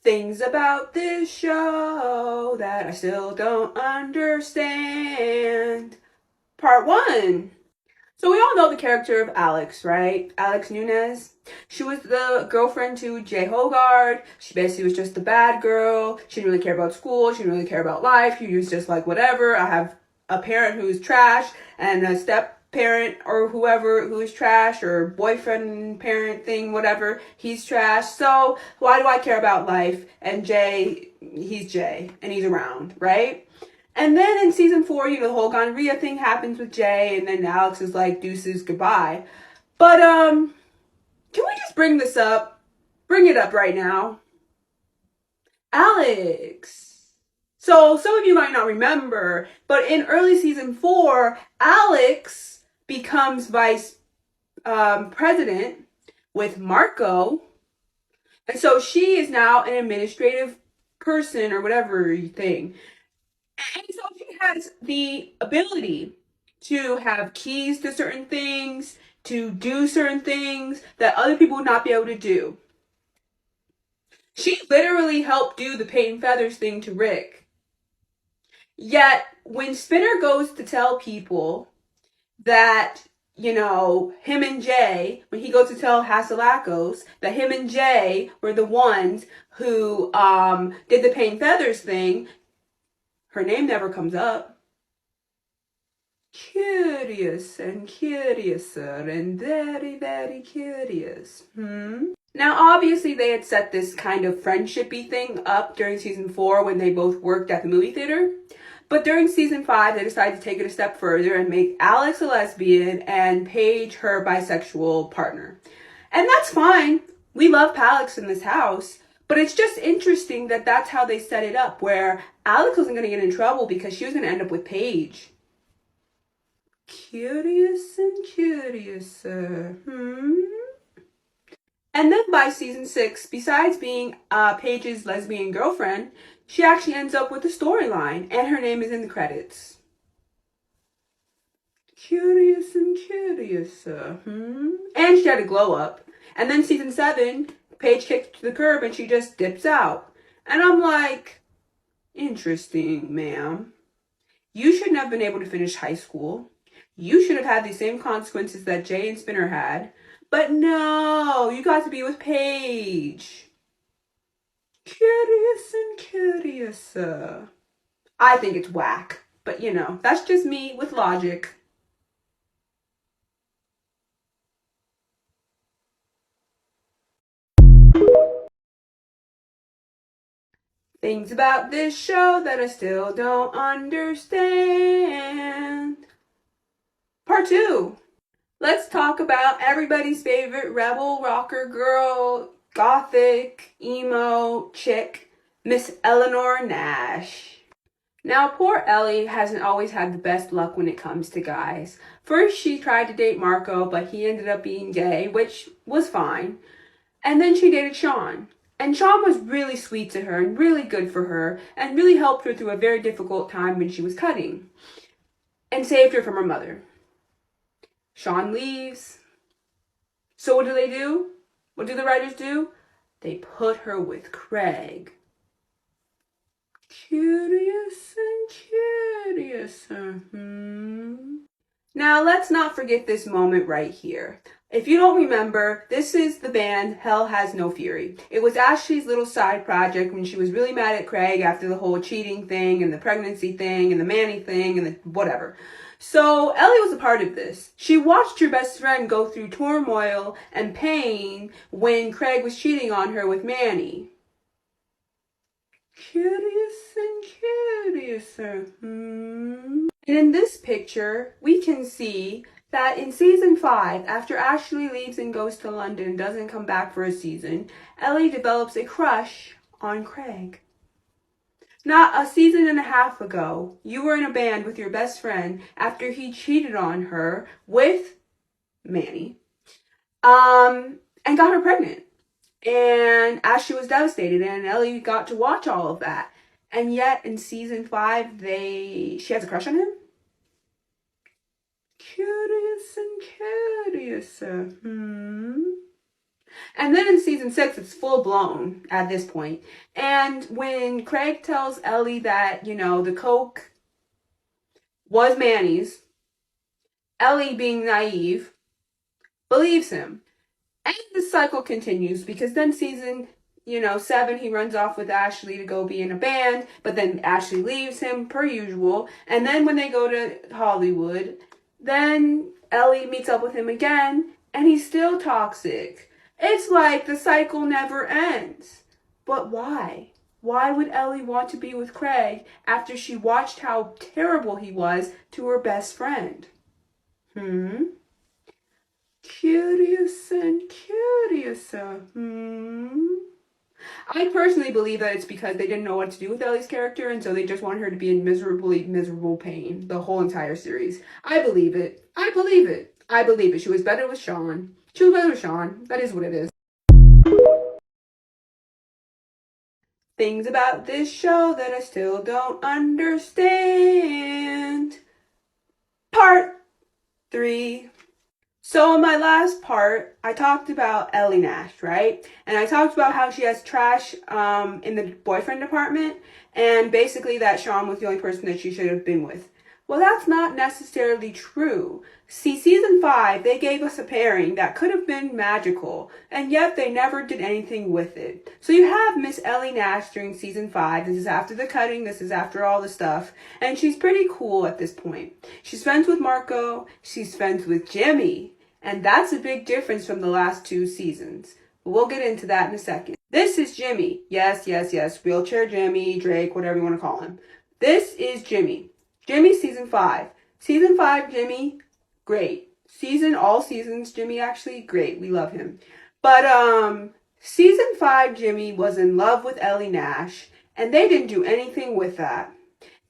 Things about this show that I still don't understand. Part 1. So we all know the character of Alex, right? Alex Nunez. She was the girlfriend to Jay Hogard. She basically was just the bad girl. She didn't really care about school. She didn't really care about life. She was just like, whatever. I have a parent who's trash and a step parent or whoever who is trash, or boyfriend parent thing, whatever, he's trash. So why do I care about life? And Jay, he's Jay and he's around, right? And then in season 4, the whole gonorrhea thing happens with Jay, and then Alex is like, deuces, goodbye. But can we just bring this up? Bring it up right now. Alex. So some of you might not remember, but in early season 4, Alex becomes vice president with Marco. And so she is now an administrative person or whatever thing. And so she has the ability to have keys to certain things, to do certain things that other people would not be able to do. She literally helped do the paint and feathers thing to Rick. Yet, when Spinner goes to tell people that, him and Jay, when he goes to tell Hasalakos that him and Jay were the ones who did the paint and feathers thing, her name never comes up. Curious and curiouser and very, very curious. Now, obviously, they had set this kind of friendshipy thing up during season 4 when they both worked at the movie theater. But during season 5, they decided to take it a step further and make Alex a lesbian and Paige her bisexual partner. And that's fine. We love Alex in this house. But it's just interesting that that's how they set it up, where Alex wasn't going to get in trouble because she was going to end up with Paige. Curious and curiouser. And then by season 6, besides being Paige's lesbian girlfriend, she actually ends up with a storyline, and her name is in the credits. Curious and curiouser. And she had a glow up. And then season 7, Paige kicks to the curb and she just dips out. And I'm like, interesting, ma'am. You shouldn't have been able to finish high school. You should have had the same consequences that Jay and Spinner had. But no, you got to be with Paige. Curious and curiouser. I think it's whack. But that's just me with logic. Things about this show that I still don't understand. Part 2. Let's talk about everybody's favorite rebel rocker girl, gothic, emo, chick, Miss Eleanor Nash. Now, poor Ellie hasn't always had the best luck when it comes to guys. First, she tried to date Marco, but he ended up being gay, which was fine. And then she dated Sean. And Sean was really sweet to her and really good for her and really helped her through a very difficult time when she was cutting and saved her from her mother. Sean leaves. So what do? What do the writers do? They put her with Craig. Curious and curious. Now, let's not forget this moment right here. If you don't remember, this is the band Hell Has No Fury. It was Ashley's little side project when she was really mad at Craig after the whole cheating thing and the pregnancy thing and the Manny thing and the whatever. So Ellie was a part of this. She watched her best friend go through turmoil and pain when Craig was cheating on her with Manny. Curious and curiouser. And in this picture, we can see that in season 5, after Ashley leaves and goes to London and doesn't come back for a season, Ellie develops a crush on Craig. Not a season and a half ago, you were in a band with your best friend after he cheated on her with Manny, and got her pregnant. And Ashley was devastated, and Ellie got to watch all of that. And yet, in season 5, she has a crush on him? Curious and curiouser. And then in season 6, it's full blown at this point. And when Craig tells Ellie that, the Coke was Manny's, Ellie, being naive, believes him. And the cycle continues because then season, 7, he runs off with Ashley to go be in a band, but then Ashley leaves him per usual. And then when they go to Hollywood, then Ellie meets up with him again, and he's still toxic. It's like the cycle never ends. But why? Why would Ellie want to be with Craig after she watched how terrible he was to her best friend? Curious and curiouser. I personally believe that it's because they didn't know what to do with Ellie's character, and so they just want her to be in miserable pain the whole entire series. I believe it. I believe it. I believe it. She was better with Sean. That is what it is. Things about this show that I still don't understand. Part 3. So in my last part, I talked about Ellie Nash, right? And I talked about how she has trash in the boyfriend department, and basically that Sean was the only person that she should have been with. Well, that's not necessarily true. See, season 5, they gave us a pairing that could have been magical, and yet they never did anything with it. So you have Miss Ellie Nash during season 5. This is after the cutting. This is after all the stuff. And she's pretty cool at this point. She's friends with Marco. She's friends with Jimmy. And that's a big difference from the last 2 seasons. We'll get into that in a second. This is Jimmy. Yes. Wheelchair Jimmy, Drake, whatever you want to call him. This is Jimmy. Jimmy season 5. Season 5 Jimmy, great. All seasons Jimmy, actually, great. We love him. But season 5 Jimmy was in love with Ellie Nash, and they didn't do anything with that.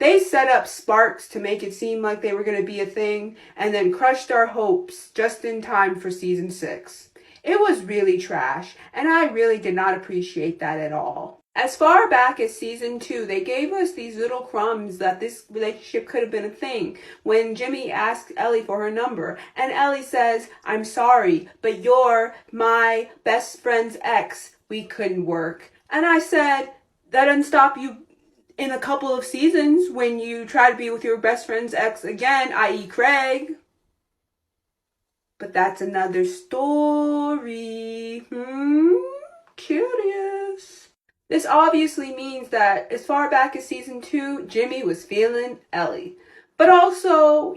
They set up sparks to make it seem like they were going to be a thing, and then crushed our hopes just in time for season 6. It was really trash, and I really did not appreciate that at all. As far back as season 2, they gave us these little crumbs that this relationship could have been a thing. When Jimmy asked Ellie for her number, and Ellie says, "I'm sorry, but you're my best friend's ex. We couldn't work." And I said, that doesn't stop you in a couple of seasons when you try to be with your best friend's ex again, i.e. Craig. But that's another story. Curious. This obviously means that as far back as season 2, Jimmy was feeling Ellie. But also,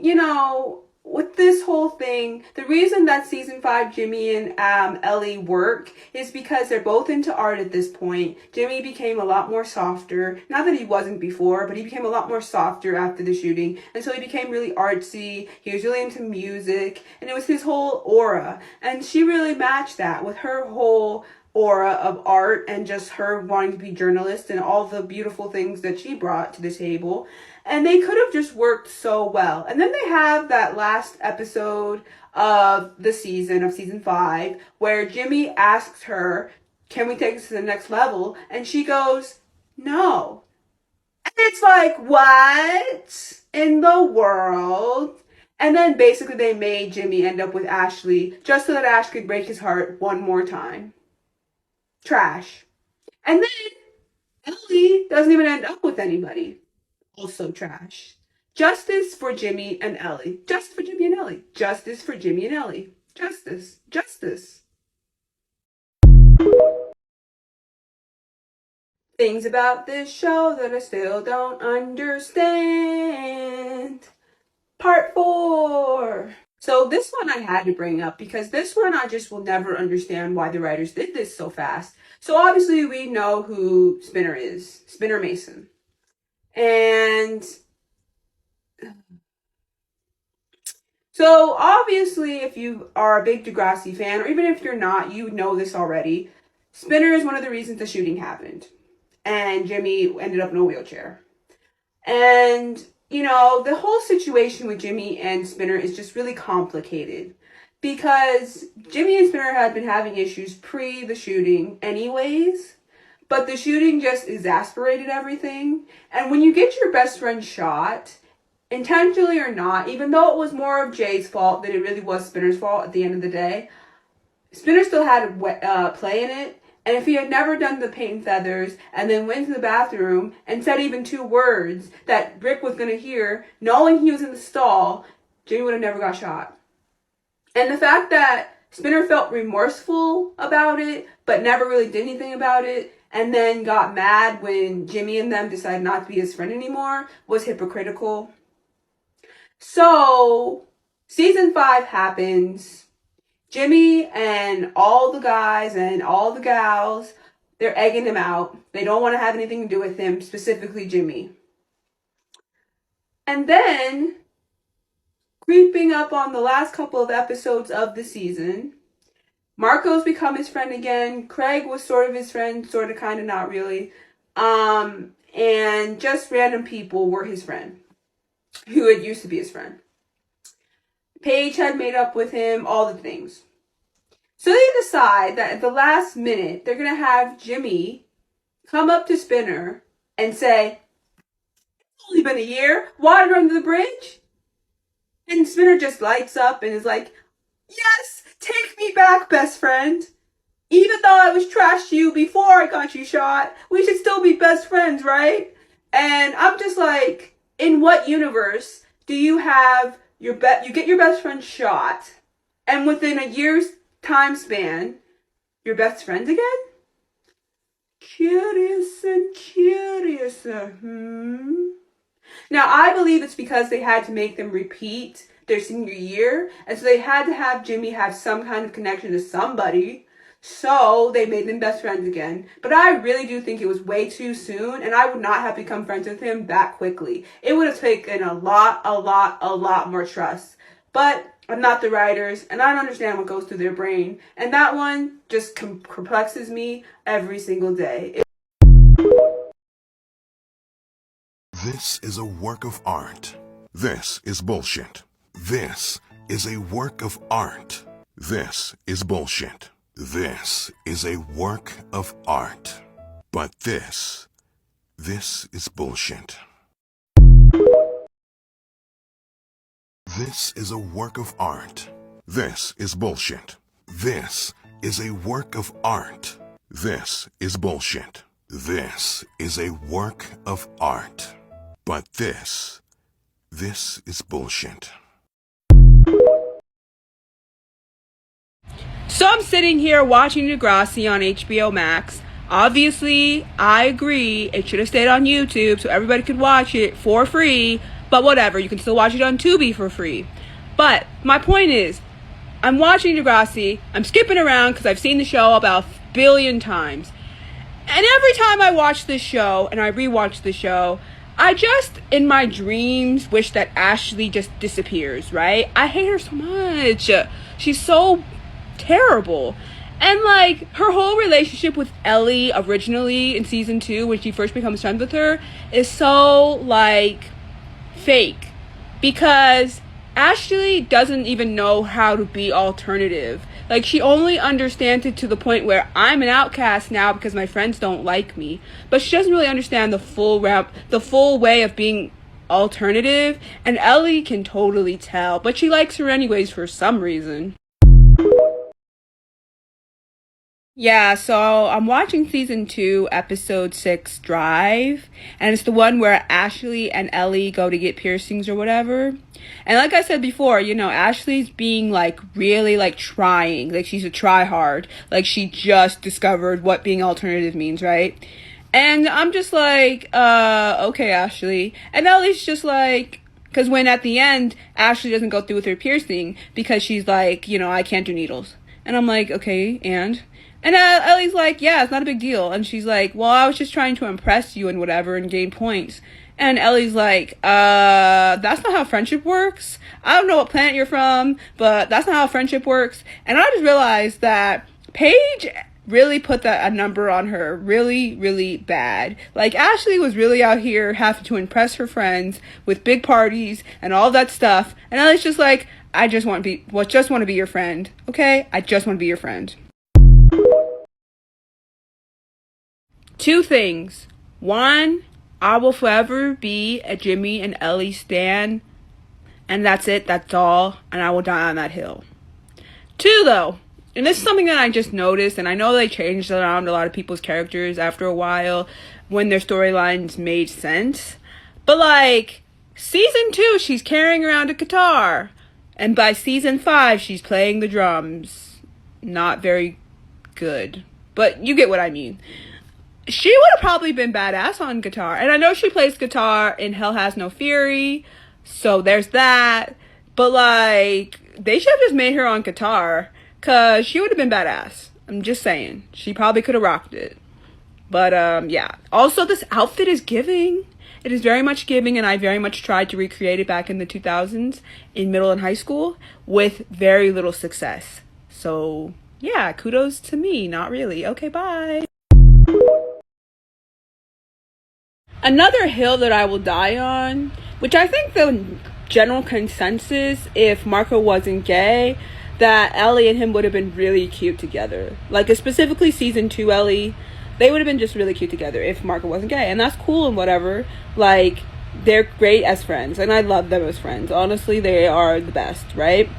with this whole thing, the reason that season 5 Jimmy and Ellie work is because they're both into art at this point. Jimmy became a lot more softer. Not that he wasn't before, but he became a lot more softer after the shooting. And so he became really artsy. He was really into music. And it was his whole aura. And she really matched that with her whole aura of art and just her wanting to be a journalist and all the beautiful things that she brought to the table. And they could have just worked so well. And then they have that last episode of the season, of season 5, where Jimmy asks her, "Can we take this to the next level?" And she goes, "No." And it's like, what in the world? And then basically they made Jimmy end up with Ashley just so that Ash could break his heart one more time. Trash. And then Ellie doesn't even end up with anybody. Also trash. Justice for Jimmy and Ellie. Justice for Jimmy and Ellie. Justice for Jimmy and Ellie. Justice. Things about this show that I still don't understand. Part 4. So this one I had to bring up because this one I just will never understand why the writers did this so fast. So obviously we know who Spinner is. Spinner Mason. And so obviously if you are a big Degrassi fan, or even if you're not, you know this already. Spinner is one of the reasons the shooting happened. And Jimmy ended up in a wheelchair. And the whole situation with Jimmy and Spinner is just really complicated because Jimmy and Spinner had been having issues pre the shooting anyways, but the shooting just exasperated everything. And when you get your best friend shot, intentionally or not, even though it was more of Jay's fault than it really was Spinner's fault at the end of the day, Spinner still had play in it, and if he had never done the paint and feathers and then went to the bathroom and said even 2 words that Rick was going to hear, knowing he was in the stall, Jimmy would have never got shot. And the fact that Spinner felt remorseful about it, but never really did anything about it, and then got mad when Jimmy and them decided not to be his friend anymore, was hypocritical. So, season 5 happens. Jimmy and all the guys and all the gals, they're egging him out. They don't want to have anything to do with him, specifically Jimmy. And then, creeping up on the last couple of episodes of the season, Marco's become his friend again. Craig was sort of his friend, sort of, kind of, not really. And just random people were his friend, who had used to be his friend. Paige had made up with him, all the things. So they decide that at the last minute, they're going to have Jimmy come up to Spinner and say, "It's only been a year, water under the bridge." And Spinner just lights up and is like, "Yes, take me back, best friend. Even though I was trash to you before I got you shot, we should still be best friends, right?" And I'm just like, in what universe do you have you get your best friend shot, and within a year's time span, you're best friends again? Curious and curious. Now, I believe it's because they had to make them repeat their senior year, and so they had to have Jimmy have some kind of connection to somebody, so they made them best friends again. But I really do think it was way too soon, and I would not have become friends with him that quickly. It would have taken a lot more trust. But I'm not the writers, and I don't understand what goes through their brain, and that one just perplexes me every single day. This is a work of art. This is bullshit. This is a work of art. This is bullshit. This is a work of art. But this is bullshit. This is a work of art. This is bullshit. This is a work of art. This is bullshit. This is a work of art. But this is bullshit. So I'm sitting here watching Degrassi on HBO Max. Obviously, I agree, it should have stayed on YouTube so everybody could watch it for free. But whatever, you can still watch it on Tubi for free. But my point is, I'm watching Degrassi, I'm skipping around because I've seen the show about 1 billion times. And every time I watch this show, and I rewatch the show, I just, in my dreams, wish that Ashley just disappears, right? I hate her so much. She's so terrible. And, like, her whole relationship with Ellie originally in season 2, when she first becomes friends with her, is so, like, fake. Because Ashley doesn't even know how to be alternative. Like, she only understands it to the point where I'm an outcast now because my friends don't like me. But she doesn't really understand the full way of being alternative. And Ellie can totally tell. But she likes her anyways for some reason. Yeah, so I'm watching season 2, episode 6, Drive, and it's the one where Ashley and Ellie go to get piercings or whatever. And like I said before, you know, Ashley's being, like, really, like, trying. Like, she's a try-hard. Like, she just discovered what being alternative means, right? And I'm just like, okay, Ashley. And Ellie's just like, because when at the end, Ashley doesn't go through with her piercing because she's like, you know, I can't do needles. And I'm like, okay, and Ellie's like, yeah, it's not a big deal. And she's like, well, I was just trying to impress you and whatever and gain points. And Ellie's like, that's not how friendship works. I don't know what planet you're from, but that's not how friendship works. And I just realized that Paige really put a number on her really, really bad. Like, Ashley was really out here having to impress her friends with big parties and all that stuff. And Ellie's just like, I just want to be your friend. Okay? I just want to be your friend. 2 things. 1, I will forever be a Jimmy and Ellie stan, and that's it, that's all, and I will die on that hill. 2, though, and this is something that I just noticed, and I know they changed around a lot of people's characters after a while when their storylines made sense. But like season 2, she's carrying around a guitar, and by season 5, she's playing the drums. Not very good, but you get what I mean. She would have probably been badass on guitar, and I know she plays guitar in Hell Has No Fury, so there's that. But like, they should have just made her on guitar, cause she would have been badass. I'm just saying, she probably could have rocked it. But yeah. Also, this outfit is giving. It is very much giving, and I very much tried to recreate it back in the 2000s in middle and high school with very little success. So yeah, kudos to me. Not really. Okay, bye. Another hill that I will die on, which I think the general consensus, if Marco wasn't gay, that Ellie and him would have been really cute together. Like, specifically season 2 Ellie, they would have been just really cute together if Marco wasn't gay. And that's cool and whatever. Like, they're great as friends, and I love them as friends. Honestly, they are the best, right?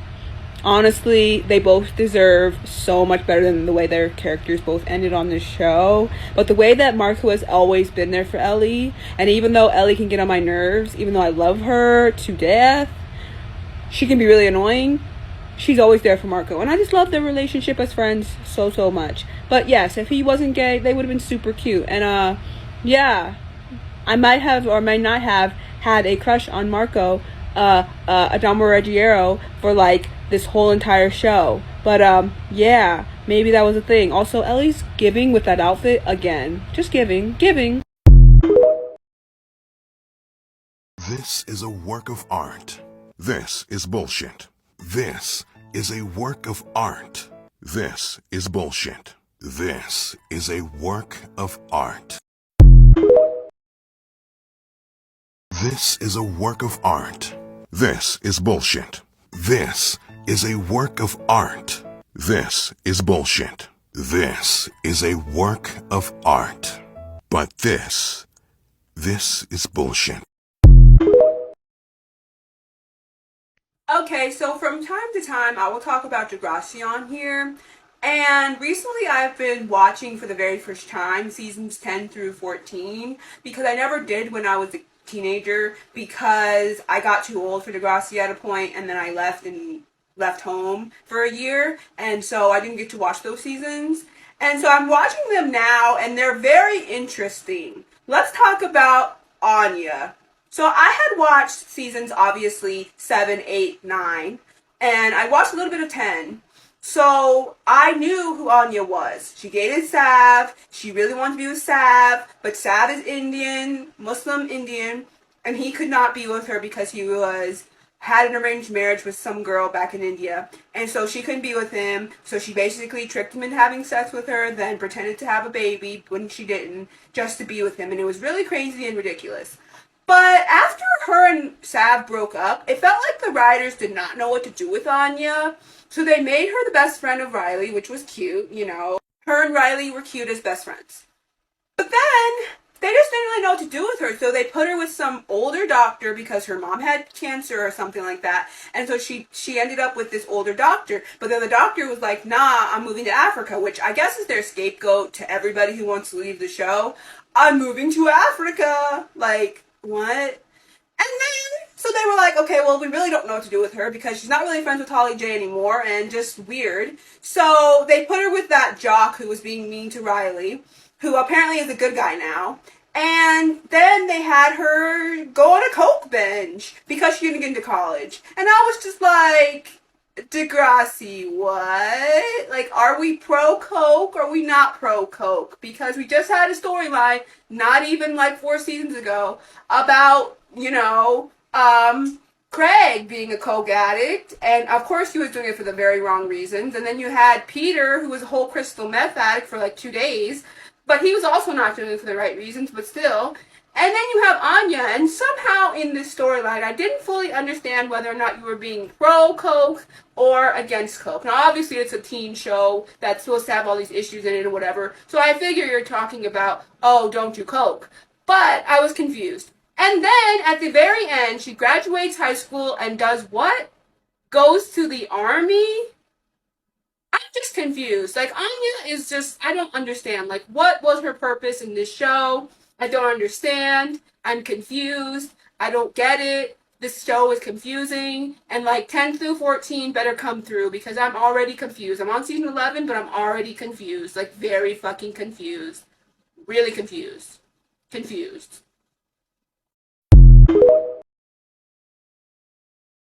Honestly, they both deserve so much better than the way their characters both ended on this show. But the way that Marco has always been there for Ellie, and even though Ellie can get on my nerves, even though I love her to death, she can be really annoying. She's always there for Marco, and I just love their relationship as friends so much. But yes, if he wasn't gay, they would have been super cute. And yeah, I might have or might not have had a crush on Marco, Adamo Ruggiero, for like this whole entire show. But yeah, maybe that was a thing. Also, Ellie's giving with that outfit again. Just giving. This is a work of art. This is bullshit. This is a work of art. This is bullshit. This is a work of art. This is a work of art. This is bullshit. This is a work of art. This is bullshit. This is a work of art. But this is bullshit. Okay, so from time to time, I will talk about Degrassi on here. And recently I've been watching for the very first time seasons 10 through 14 because I never did when I was a teenager because I got too old for Degrassi at a point, and then I left home for a year, and so I didn't get to watch those seasons. And so I'm watching them now, and they're very interesting. Let's talk about Anya. So I had watched seasons, obviously, 7, 8, 9, and I watched a little bit of 10. So I knew who Anya was. She dated Sav. She really wanted to be with Sav, but Sav is Indian, Muslim Indian, and he could not be with her because he had an arranged marriage with some girl back in India, and so she couldn't be with him. So she basically tricked him into having sex with her, then pretended to have a baby when she didn't, just to be with him, and it was really crazy and ridiculous. But after her and Sav broke up, it felt like the writers did not know what to do with Anya. So they made her the best friend of Riley, which was cute, you know. Her and Riley were cute as best friends. But then they just didn't really know what to do with her. So they put her with some older doctor because her mom had cancer or something like that. And so she ended up with this older doctor. But then the doctor was like, nah, I'm moving to Africa, which I guess is their scapegoat to everybody who wants to leave the show. I'm moving to Africa. Like, what? And then, so they were like, okay, well, we really don't know what to do with her because she's not really friends with Holly J anymore and just weird. So they put her with that jock who was being mean to Riley, who apparently is a good guy now. And then they had her go on a coke binge because she didn't get into college. And I was just like, Degrassi, what? Like, are we pro-coke or are we not pro-coke? Because we just had a storyline, not even like 4 seasons ago, about, you know, Craig being a coke addict, and of course he was doing it for the very wrong reasons. And then you had Peter, who was a whole crystal meth addict for like 2 days, but he was also not doing it for the right reasons, but still. And then you have Anya, and somehow in this storyline, I didn't fully understand whether or not you were being pro-coke or against coke. Now, obviously, it's a teen show that's supposed to have all these issues in it or whatever, so I figure you're talking about, oh, don't do coke. But I was confused. And then, at the very end, she graduates high school and does what? Goes to the army? I just confused. Like, Anya is just, I don't understand. Like, what was her purpose in this show? I don't understand. I'm confused. I don't get it. This show is confusing. And, like, 10 through 14 better come through because I'm already confused. I'm on season 11, but I'm already confused. Like, very fucking confused. Really confused. Confused.